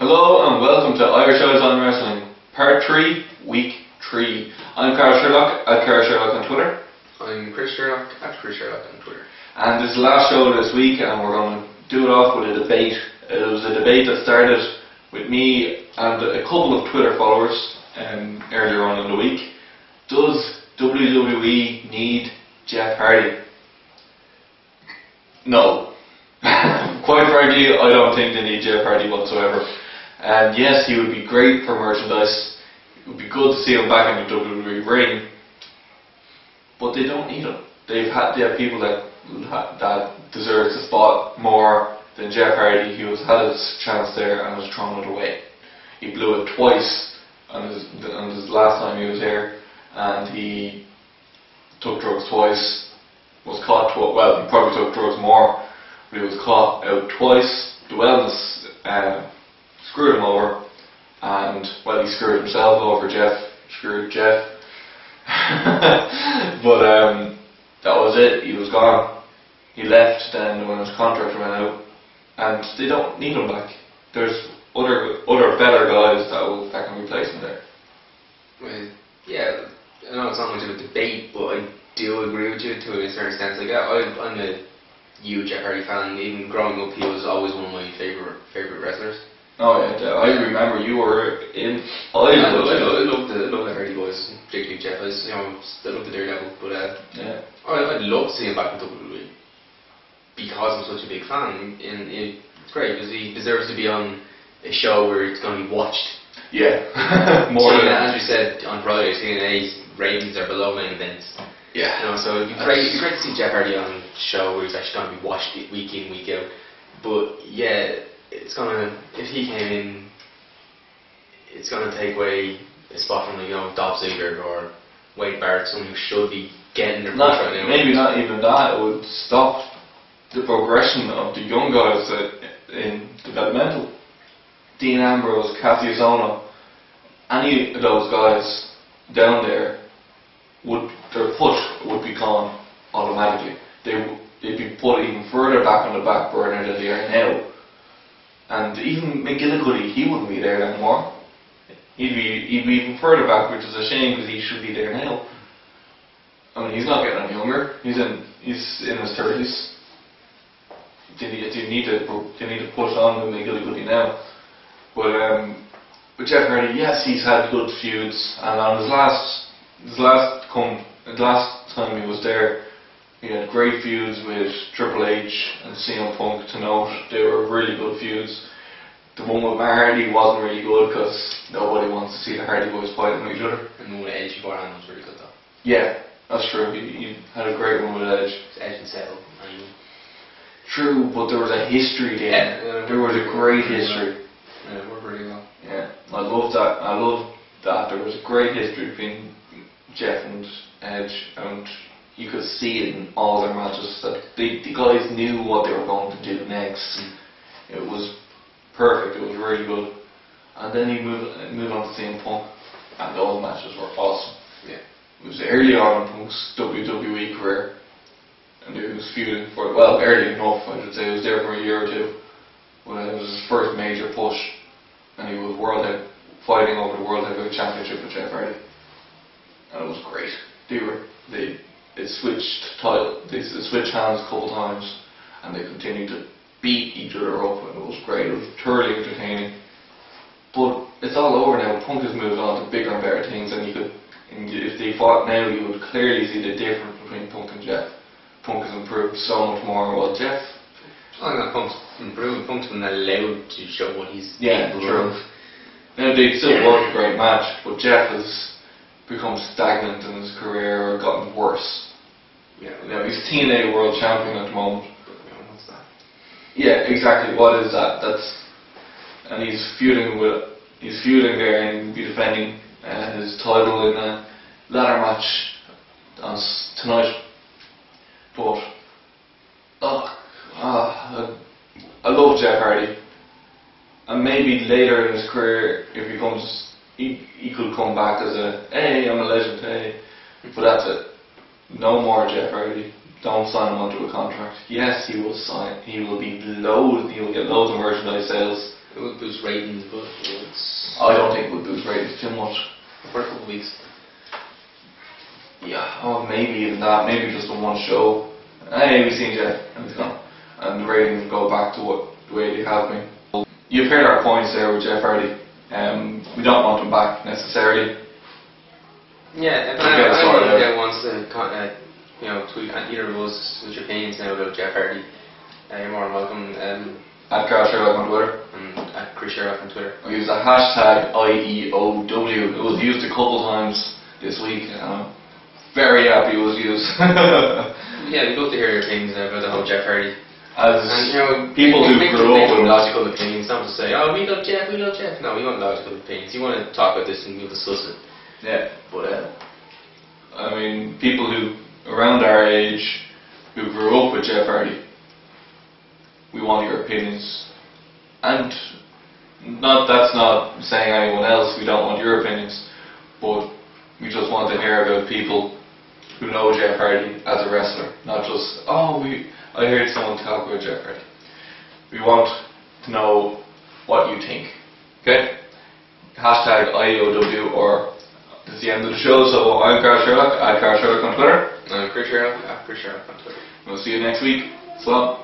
Hello and welcome to Irish Eyes on Wrestling, Part 3, Week 3. I'm Carl Sherlock, at Carl Sherlock on Twitter. I'm Chris Sherlock, at Chris Sherlock on Twitter. And this is the last show this week, and we're going to do it off with a debate. It was a debate that started with me and a couple of Twitter followers earlier on in the week. Does WWE need Jeff Hardy? No. Quite frankly, I don't think they need Jeff Hardy whatsoever. And yes, he would be great for merchandise. It would be good to see him back in the WWE ring. But they don't need him. They have people that deserve the spot more than Jeff Hardy. He had his chance there and was thrown it away. He blew it twice on his last time he was here, and he took drugs twice. Was caught he probably took drugs more, but he was caught out twice. The wellness screwed him over, and he screwed himself over. Screwed Jeff. But that was it. He was gone. He left then when his contract ran out, and they don't need him back. There's other better guys that can replace him there. Well, yeah, I know it's not much of a debate, but I do agree with you to a certain extent. Like I'm a huge Jeff Hardy fan. Even growing up, he was always one of my favorite wrestlers. Oh yeah, I remember you were in. I love the Hardy Boys, particularly Jeff. I love the Daredevil, but yeah, I'd love to see him back in WWE because I'm such a big fan, and it's great because he deserves to be on a show where it's going to be watched. Yeah, more than as we said on Friday, TNA's ratings are below main events. Yeah, so it'd be great to see Jeff Hardy on a show where he's actually going to be watched week in, week out. But yeah, if he came in, it's gonna take away a spot from Dolph Ziggler or Wade Barrett, someone who should be getting their push right now. Maybe not even that. It would stop the progression of the young guys in developmental. Dean Ambrose, Cassius Ohno, any of those guys down there, their push would be gone automatically. They'd be put even further back on the back burner than they are now. And even McGillicuddy, he wouldn't be there anymore. He'd be even further back, which is a shame because he should be there now. I mean, he's not getting any younger. He's in his 30s. They need to push on with McGillicuddy now. But Jeff Hardy, yes, he's had good feuds, and on his last time he was there, he had great feuds with Triple H and CM Punk. To note, they were really good feuds. The one with Hardy wasn't really good because nobody wants to see the Hardy Boys fighting each other. And the one with Edge beforehand was really good though. Yeah, that's true. He had a great one with Edge. Edge and Settle. True, but there was a history there. Yeah, there was a great history. Yeah, it worked really well. Yeah, I love that. There was a great history between Jeff and Edge, and you could see it in all their matches that the guys knew what they were going to do next. It was perfect. It was really good. And then he moved on to CM Punk, and those matches were awesome. Yeah, it was early on in Punk's WWE career, and he was feuding for early enough. I should say he was there for a year or two. When it was his first major push, and he was fighting over the World Heavyweight Championship with Jeff Hardy, and it was great. They switched hands a couple times, and they continued to beat each other up, and it was great. It was thoroughly entertaining. But it's all over now. Punk has moved on to bigger and better things, and if they fought now, you would clearly see the difference between Punk and Jeff. Punk has improved so much more. Well, Jeff, I think Punk's improved. Punk's been allowed to show what he's capable of. Now they still work a great match, but Jeff has become stagnant in his career or gotten worse. Yeah, he's TNA World Champion at the moment. What's that? Yeah, exactly. What is that? And he's feuding there, and he'll be defending his title in a ladder match tonight. But I love Jeff Hardy, and maybe later in his career, if he could come back as hey, I'm a legend, hey. But that's it. No more Jeff Hardy. Don't sign him onto a contract. Yes, he will sign. He will get loads of merchandise sales. It would boost ratings, but it's I don't think it would boost ratings too much. for a couple of weeks. Yeah, oh, maybe even that. Maybe just on one show. Hey, we've seen Jeff, and it's gone. And the ratings go back to the way they have been. You've heard our points there with Jeff Hardy. We don't want him back necessarily. Yeah, but Okay, sorry, anyone that wants to tweet at either of us with your opinions now about Jeff Hardy, you're more than welcome. At Carl Sherlock on Twitter. And at Chris Sherlock on Twitter. We use the hashtag IEOW. It was used a couple times this week. Very happy it was used. Yeah, we'd love to hear your opinions about the whole Jeff Hardy. As And people who grew up with logical opinions, not to say, oh, we love Jeff, we love Jeff. No, we want logical opinions. You want to talk about this and we'll discuss it. yeah, but I mean, people who around our age who grew up with Jeff Hardy, we want your opinions. And that's not saying anyone else we don't want your opinions, but we just want to hear about people who know Jeff Hardy as a wrestler, not just I heard someone talk about Jeff Hardy. We want to know what you think. Okay? Hashtag IEOW, or it's the end of the show. So I'm Carl Sherlock, at Carl Sherlock on Twitter. I'm Chris Sherlock, at Chris Sherlock on Twitter. We'll see you next week. Salam.